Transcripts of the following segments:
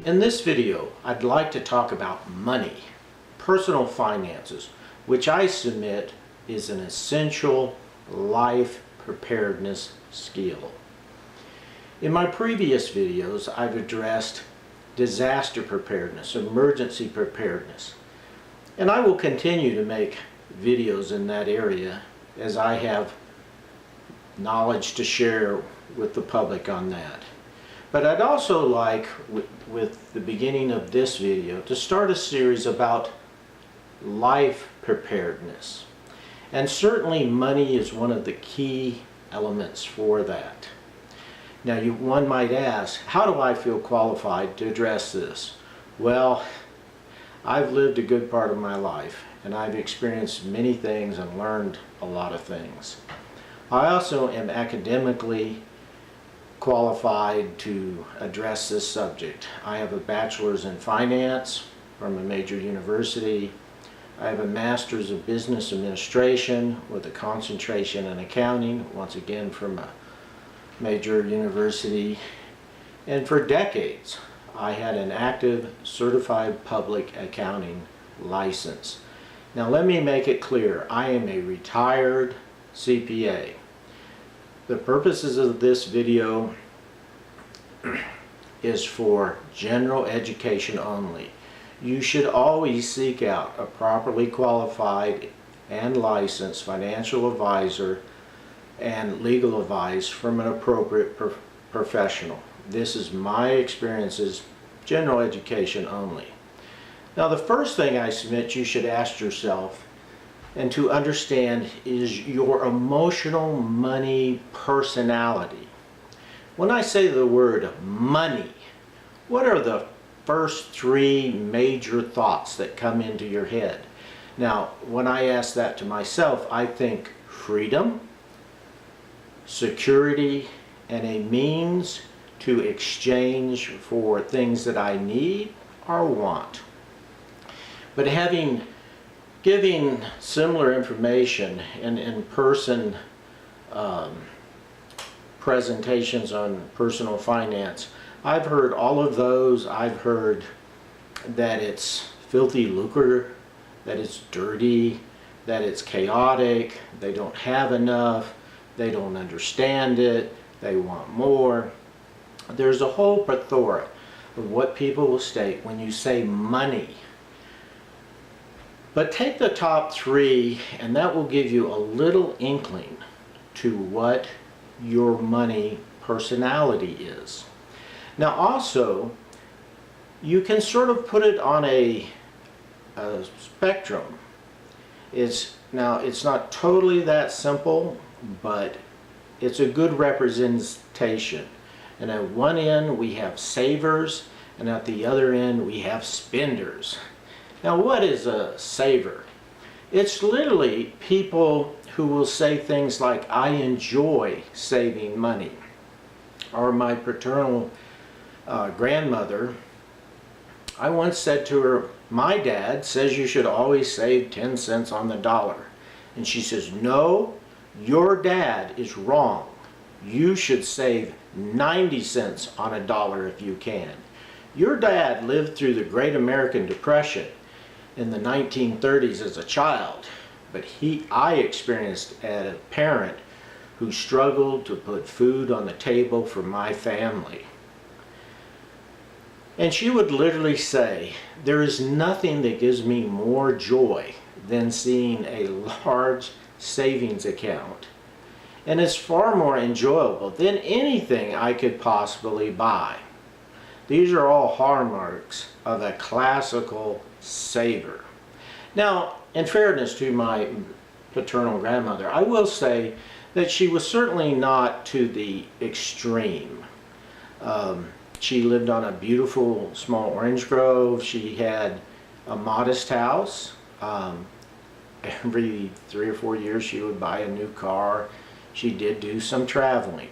In this video, I'd like to talk about money, personal finances, which I submit is an essential life preparedness skill. In my previous videos, I've addressed disaster preparedness, emergency preparedness, and I will continue to make videos in that area as I have knowledge to share with the public on that. But I'd also like, with the beginning of this video, to start a series about life preparedness. And certainly money is one of the key elements for that. Now one might ask, how do I feel qualified to address this? Well, I've lived a good part of my life and I've experienced many things and learned a lot of things. I also am academically qualified to address this subject. I have a bachelor's in finance from a major university. I have a master's of business administration with a concentration in accounting, once again from a major university. And for decades, I had an active certified public accounting license. Now let me make it clear, I am a retired CPA. The purposes of this video is for general education only. You should always seek out a properly qualified and licensed financial advisor and legal advice from an appropriate professional. This is my experiences, general education only. Now the first thing I submit you should ask yourself and to understand is your emotional money personality. When I say the word money, what are the first three major thoughts that come into your head? Now, when I ask that to myself, I think freedom, security, and a means to exchange for things that I need or want. But giving similar information and in-person presentations on personal finance, I've heard all of those. I've heard that it's filthy lucre, that it's dirty, that it's chaotic, they don't have enough, they don't understand it, they want more. There's a whole plethora of what people will state when you say money. But take the top three and that will give you a little inkling to what your money personality is. Now also, you can sort of put it on a spectrum. It's not totally that simple, but it's a good representation. And at one end we have savers, and at the other end we have spenders. Now what is a saver? It's literally people who will say things like, I enjoy saving money. Or my paternal grandmother, I once said to her, my dad says you should always save 10 cents on the dollar. And she says, no, your dad is wrong. You should save 90 cents on a dollar if you can. Your dad lived through the Great American Depression in the 1930s as a child, but I experienced as a parent who struggled to put food on the table for my family. And she would literally say, there is nothing that gives me more joy than seeing a large savings account. And it's far more enjoyable than anything I could possibly buy. These are all hallmarks of a classical saver. Now, in fairness to my paternal grandmother, I will say that she was certainly not to the extreme. She lived on a beautiful small orange grove. She had a modest house. Every 3 or 4 years she would buy a new car. She did do some traveling.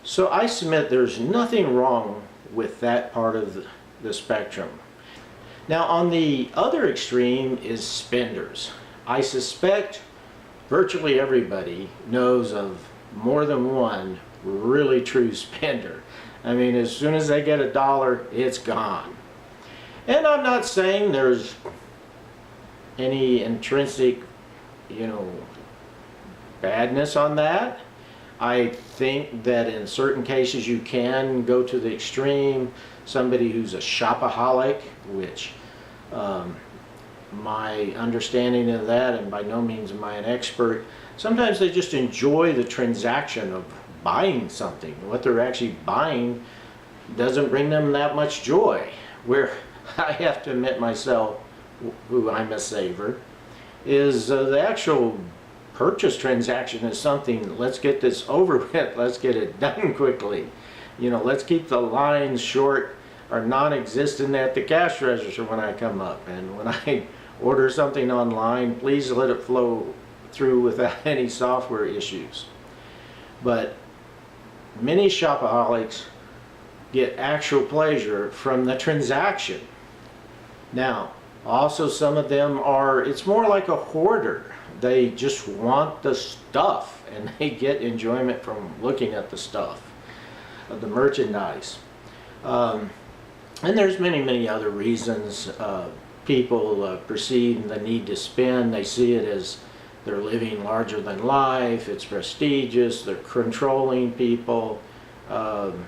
So I submit there's nothing wrong with that part of the spectrum. Now on the other extreme is spenders. I suspect virtually everybody knows of more than one really true spender. I mean, as soon as they get a dollar, it's gone. And I'm not saying there's any intrinsic, badness on that. I think that in certain cases you can go to the extreme. Somebody who's a shopaholic, which my understanding of that, and by no means am I an expert, sometimes they just enjoy the transaction of buying something. What they're actually buying doesn't bring them that much joy. Where I have to admit myself, who I'm a saver, is the actual purchase transaction is something, let's get this over with, let's get it done quickly. Let's keep the lines short or non-existent at the cash register when I come up. And when I order something online, please let it flow through without any software issues. But many shopaholics get actual pleasure from the transaction. Now, also some of them it's more like a hoarder. They just want the stuff, and they get enjoyment from looking at the stuff, the merchandise. And there's many other reasons people perceive the need to spend. They see it as they're living larger than life, it's prestigious, they're controlling people, and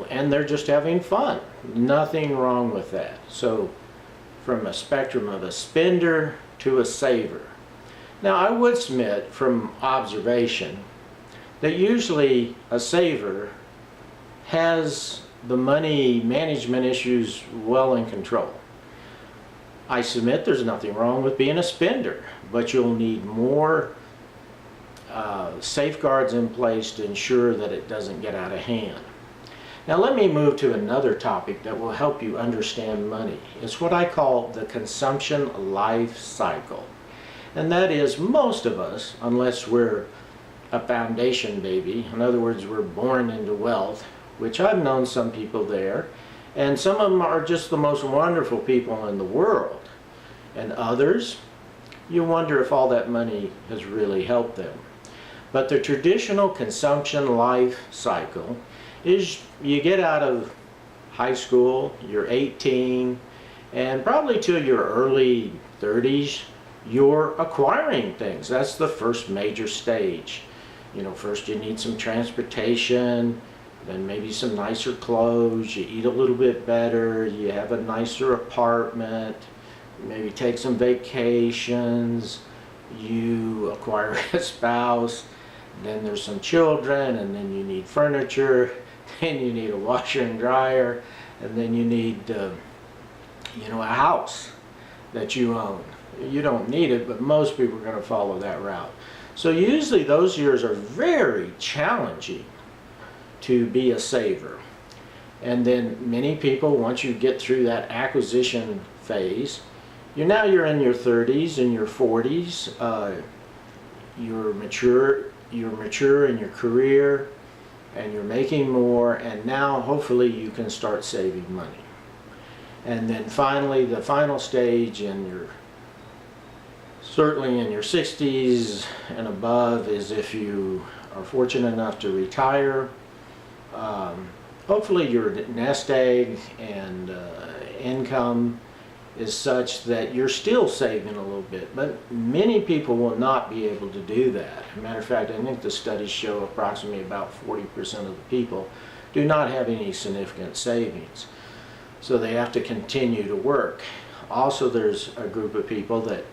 they're just having fun. Nothing wrong with that. So from a spectrum of a spender to a saver. Now, I would submit from observation that usually a saver has the money management issues well in control. I submit there's nothing wrong with being a spender, but you'll need more safeguards in place to ensure that it doesn't get out of hand. Now let me move to another topic that will help you understand money. It's what I call the consumption life cycle. And that is, most of us, unless we're a foundation baby, in other words, we're born into wealth, which I've known some people there, and some of them are just the most wonderful people in the world. And others, you wonder if all that money has really helped them. But the traditional consumption life cycle is you get out of high school, you're 18, and probably till your early 30s, you're acquiring things. That's the first major stage. First you need some transportation, then maybe some nicer clothes, you eat a little bit better, you have a nicer apartment, maybe take some vacations, you acquire a spouse, then there's some children, and then you need furniture, then you need a washer and dryer, and then you need a house that you own. You don't need it, but most people are going to follow that route. So usually those years are very challenging to be a saver. And then many people, once you get through that acquisition phase, you're in your 30s and your 40s, you're mature in your career, and you're making more, and now hopefully you can start saving money. And then finally, the final stage certainly in your 60s and above, is if you are fortunate enough to retire. Hopefully your nest egg and income is such that you're still saving a little bit, but many people will not be able to do that. As a matter of fact, I think the studies show approximately about 40% of the people do not have any significant savings. So they have to continue to work. Also, there's a group of people that,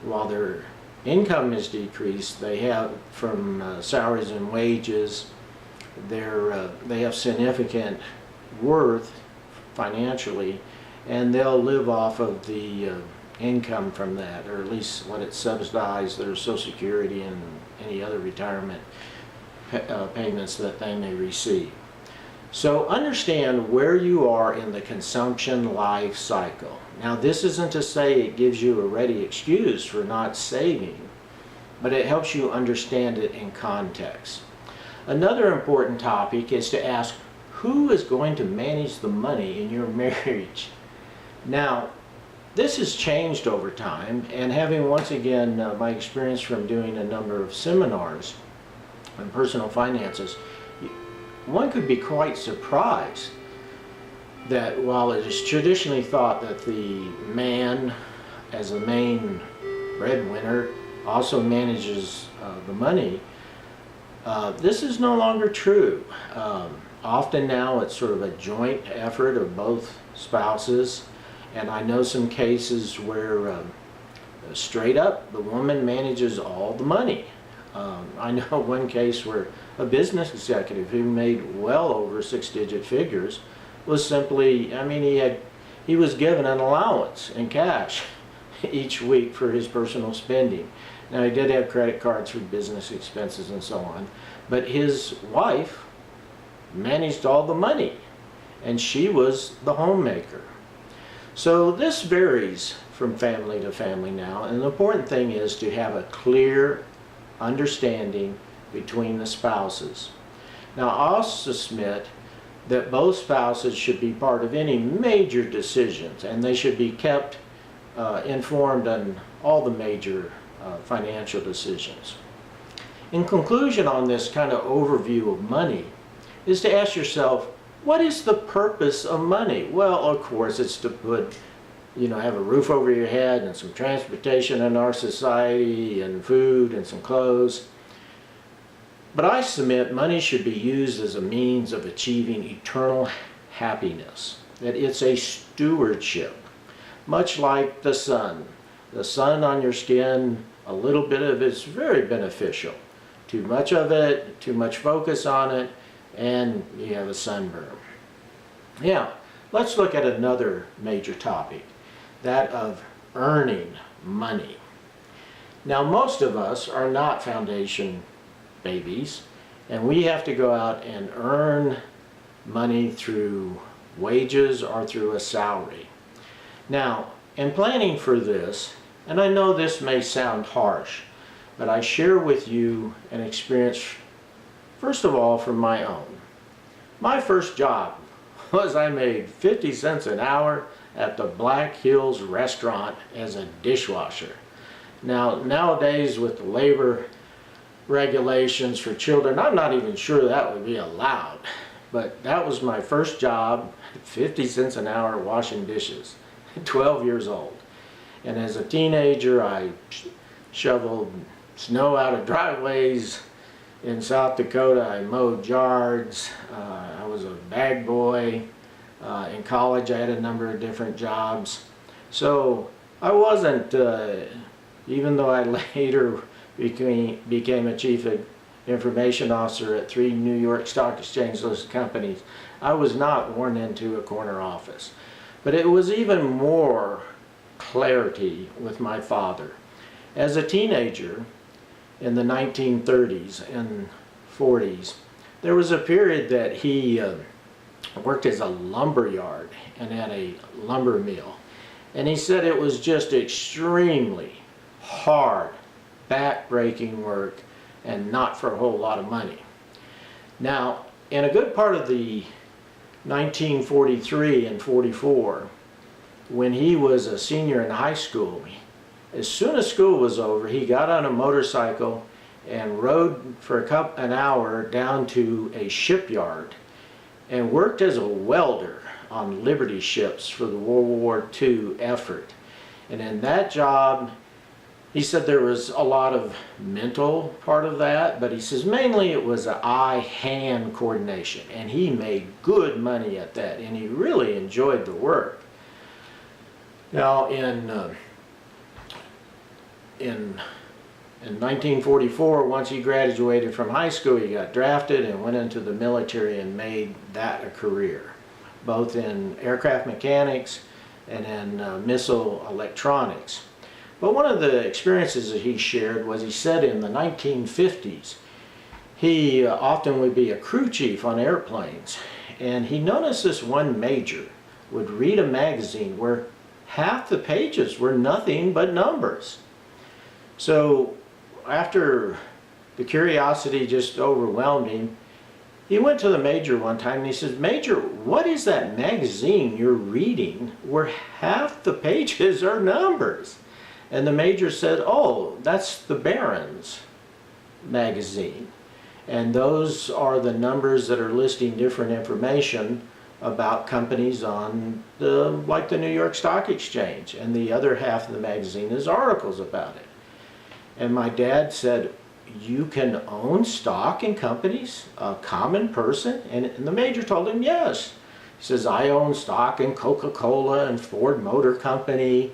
while their income is decreased, they have from salaries and wages, they have significant worth financially, and they'll live off of the income from that, or at least let it subsidize their Social Security and any other retirement payments that they may receive. So understand where you are in the consumption life cycle. Now, this isn't to say it gives you a ready excuse for not saving, but it helps you understand it in context. Another important topic is to ask, who is going to manage the money in your marriage? Now, this has changed over time, and having once again my experience from doing a number of seminars on personal finances, one could be quite surprised that while it is traditionally thought that the man, as the main breadwinner, also manages the money, this is no longer true. Often now it's sort of a joint effort of both spouses, and I know some cases where straight up the woman manages all the money. I know one case where a business executive who made well over six-digit figures was simply, I mean, he was given an allowance in cash each week for his personal spending. Now, he did have credit cards for business expenses and so on, but his wife managed all the money, and she was the homemaker. So this varies from family to family now, and the important thing is to have a clear understanding between the spouses. Now, I also submit that both spouses should be part of any major decisions, and they should be kept informed on all the major financial decisions. In conclusion on this kind of overview of money is to ask yourself, what is the purpose of money? Well, of course, it's to put, have a roof over your head and some transportation in our society and food and some clothes. But I submit money should be used as a means of achieving eternal happiness, that it's a stewardship, much like the sun. The sun on your skin, a little bit of it's very beneficial. Too much of it, too much focus on it, and you have a sunburn. Now, let's look at another major topic, that of earning money. Now, most of us are not foundation babies, and we have to go out and earn money through wages or through a salary. Now, in planning for this, and I know this may sound harsh, but I share with you an experience, first of all, from my own. My first job was I made 50 cents an hour at the Black Hills restaurant as a dishwasher. Now, nowadays with the labor regulations for children, I'm not even sure that would be allowed, but that was my first job, 50 cents an hour washing dishes, 12 years old. And as a teenager, I shoveled snow out of driveways in South Dakota. I mowed yards. I was a bag boy. In college, I had a number of different jobs. So I wasn't, even though I later became a chief information officer at 3 New York Stock Exchange listed companies, I was not born into a corner office. But it was even more clarity with my father. As a teenager in the 1930s and 40s, there was a period that he worked as a lumber yard and at a lumber mill. And he said it was just extremely hard, back-breaking work and not for a whole lot of money. Now, in a good part of the 1943 and 44, when he was a senior in high school, as soon as school was over, he got on a motorcycle and rode for an hour down to a shipyard and worked as a welder on Liberty ships for the World War II effort. And in that job, he said there was a lot of mental part of that, but he says mainly it was an eye-hand coordination, and he made good money at that, and he really enjoyed the work. Now, in 1944, once he graduated from high school, he got drafted and went into the military and made that a career, both in aircraft mechanics and in missile electronics. But one of the experiences that he shared was, he said in the 1950s, he often would be a crew chief on airplanes, and he noticed this one major would read a magazine where half the pages were nothing but numbers. So after the curiosity just overwhelmed him, He went to the major one time and he says, "Major, what is that magazine you're reading where half the pages are numbers?" And the major said, "Oh, that's the Barron's magazine. And those are the numbers that are listing different information about companies on like the New York Stock Exchange. And the other half of the magazine is articles about it." And my dad said, "You can own stock in companies, a common person?" And the major told him yes. He says, "I own stock in Coca-Cola and Ford Motor Company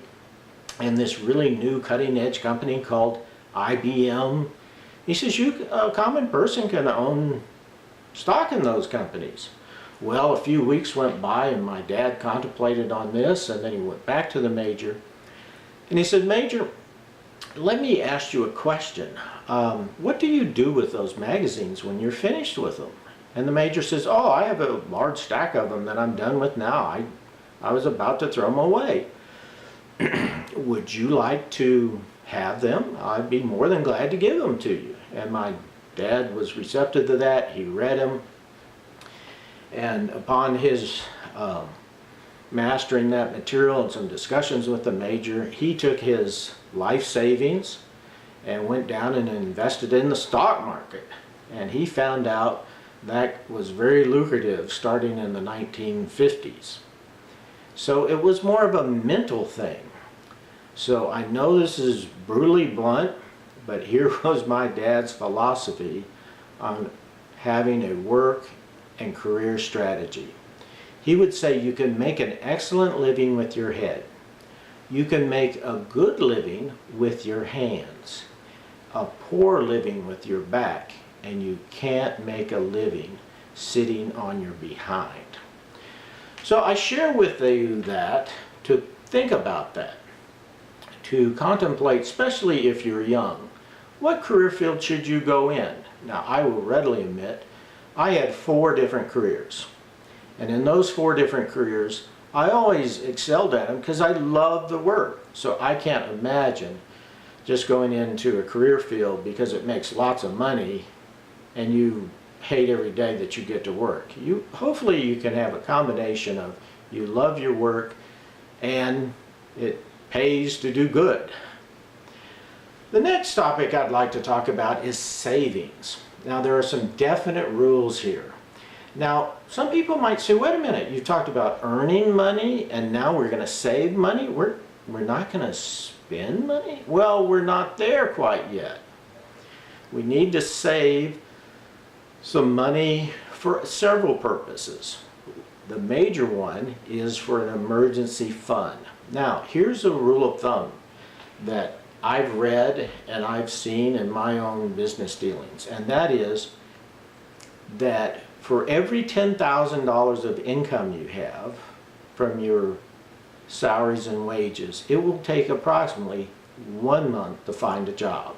and this really new cutting edge company called IBM." He says, a common person can own stock in those companies." Well, a few weeks went by and my dad contemplated on this, and then he went back to the major and he said, "Major, let me ask you a question. What do you do with those magazines when you're finished with them?" And the major says, "Oh, I have a large stack of them that I'm done with now. I was about to throw them away. Would you like to have them? I'd be more than glad to give them to you." And my dad was receptive to that. He read them. And upon his mastering that material and some discussions with the major, he took his life savings and went down and invested in the stock market. And he found out that was very lucrative starting in the 1950s. So it was more of a mental thing. So I know this is brutally blunt, but here was my dad's philosophy on having a work and career strategy. He would say you can make an excellent living with your head. You can make a good living with your hands, a poor living with your back, and you can't make a living sitting on your behind. So I share with you that to think about that, to contemplate, especially if you're young, what career field should you go in? Now, I will readily admit, I had 4 different careers. And in those 4 different careers, I always excelled at them because I loved the work. So I can't imagine just going into a career field because it makes lots of money and you hate every day that you get to work. Hopefully you can have a combination of you love your work and it pays to do good. The next topic I'd like to talk about is savings. Now there are some definite rules here. Now some people might say, wait a minute, you talked about earning money and now we're going to save money? We're not going to spend money? Well, we're not there quite yet. We need to save some money for several purposes. The major one is for an emergency fund. Now here's a rule of thumb that I've read and I've seen in my own business dealings, and that is that for every $10,000 of income you have from your salaries and wages, it will take approximately 1 month to find a job.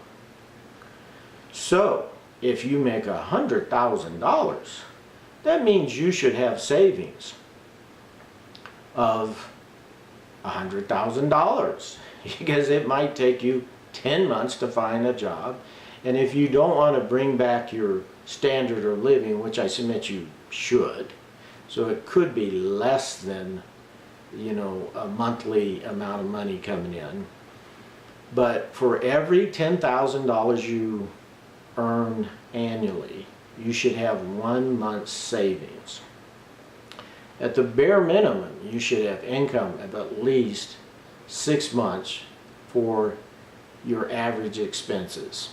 So if you make $100,000, that means you should have savings of $100,000 because it might take you 10 months to find a job. And if you don't want to bring back your standard of living, which I submit you should, so it could be less than, a monthly amount of money coming in. But for every $10,000 you earn annually, you should have 1 month's savings. At the bare minimum, you should have income of at least 6 months for your average expenses.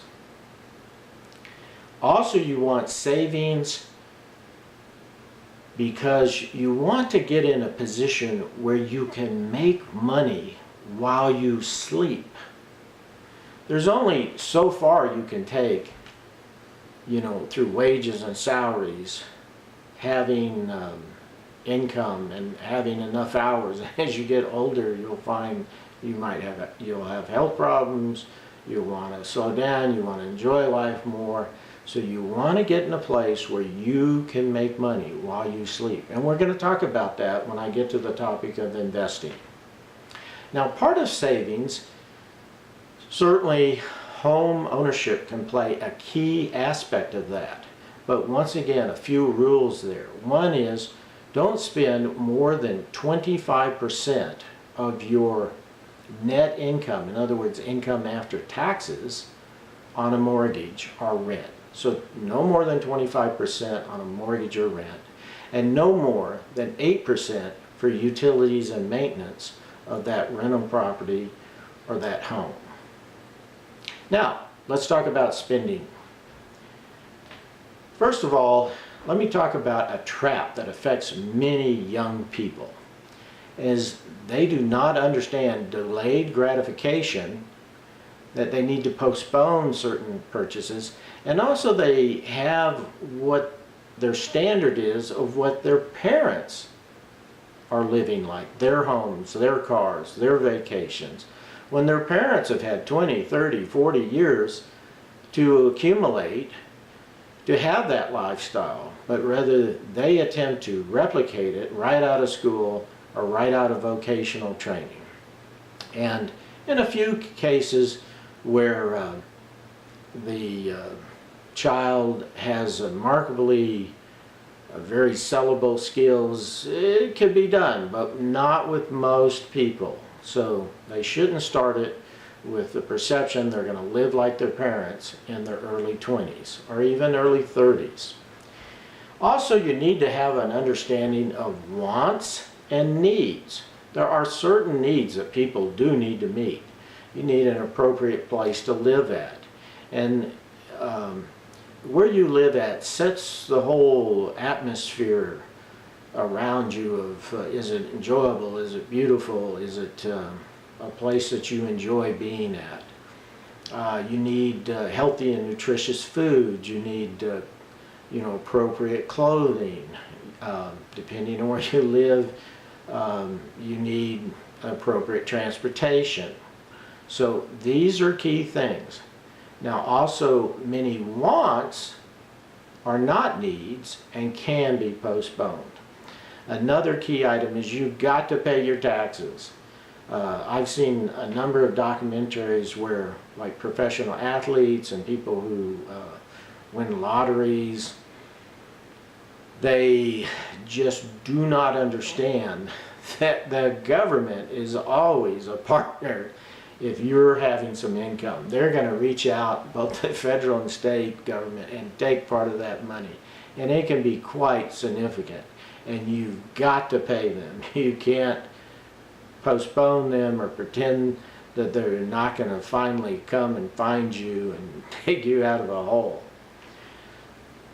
Also, you want savings because you want to get in a position where you can make money while you sleep. There's only so far you can take, through wages and salaries, having income and having enough hours. As you get older, you'll find you'll have health problems, you want to slow down, you want to enjoy life more. So you want to get in a place where you can make money while you sleep. And we're going to talk about that when I get to the topic of investing. Now, part of savings, certainly home ownership can play a key aspect of that. But once again, a few rules there. One is, don't spend more than 25% of your net income, in other words, income after taxes, on a mortgage or rent. So no more than 25% on a mortgage or rent, and no more than 8% for utilities and maintenance of that rental property or that home. Now, let's talk about spending. First of all, let me talk about a trap that affects many young people, is they do not understand delayed gratification, that they need to postpone certain purchases, and also they have what their standard is of what their parents are living like, their homes, their cars, their vacations, when their parents have had 20, 30, 40 years to accumulate to have that lifestyle, but rather they attempt to replicate it right out of school or right out of vocational training. And in a few cases where the child has remarkably very sellable skills, it can be done, but not with most people. So they shouldn't start it with the perception they're going to live like their parents in their early 20s or even early 30s. Also, you need to have an understanding of wants and needs. There are certain needs that people do need to meet. You need an appropriate place to live at. And where you live at sets the whole atmosphere around you of is it enjoyable, is it beautiful, is it a place that you enjoy being at. You need healthy and nutritious food. You need appropriate clothing. Depending on where you live, you need appropriate transportation. So these are key things. Now also, many wants are not needs and can be postponed. Another key item is you've got to pay your taxes. I've seen a number of documentaries where, like, professional athletes and people who win lotteries, they just do not understand that the government is always a partner. If you're having some income, they're going to reach out, both the federal and state government, and take part of that money. And it can be quite significant. And you've got to pay them. You can't postpone them or pretend that they're not going to finally come and find you and take you out of a hole.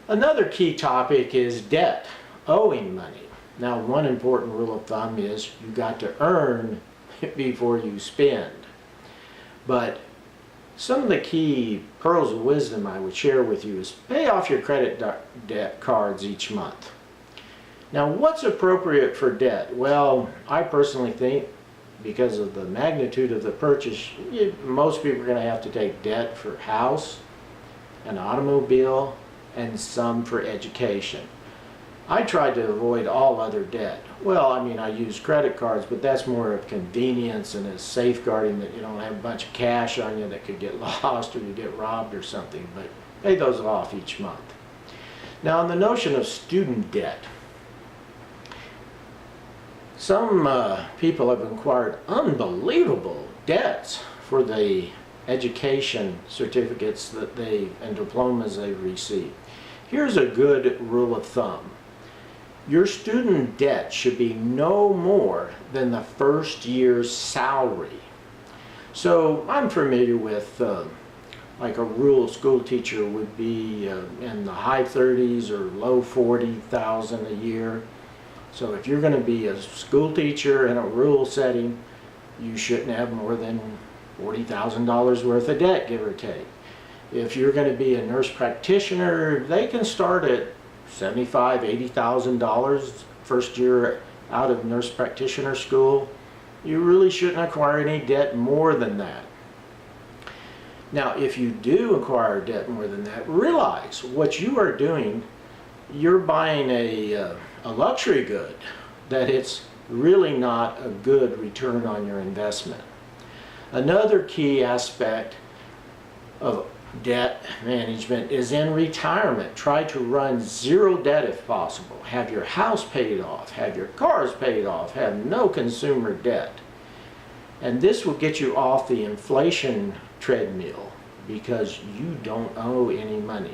Another key topic is debt, owing money. Now, one important rule of thumb is you've got to earn before you spend. But some of the key pearls of wisdom I would share with you is pay off your credit debt cards each month. Now, what's appropriate for debt? Well, I personally think because of the magnitude of the purchase, most people are going to have to take debt for house, an automobile, and some for education. I tried to avoid all other debt. Well, I mean, I use credit cards, but that's more of convenience and a safeguarding that you don't have a bunch of cash on you that could get lost or you get robbed or something, but pay those off each month. Now, on the notion of student debt, some people have acquired unbelievable debts for the education certificates that and diplomas they've received. Here's a good rule of thumb. Your student debt should be no more than the first year's salary. So I'm familiar with like a rural school teacher would be in the high 30s or low 40,000 a year. So if you're going to be a school teacher in a rural setting, you shouldn't have more than $40,000 worth of debt, give or take. If you're going to be a nurse practitioner, they can start at $75,000, $80,000 first year out of nurse practitioner school. You really shouldn't acquire any debt more than that. Now, if you do acquire debt more than that, realize what you are doing, you're buying a luxury good, that it's really not a good return on your investment. Another key aspect of debt management is in retirement. Try to run zero debt if possible. Have your house paid off, have your cars paid off, have no consumer debt. And this will get you off the inflation treadmill because you don't owe any money.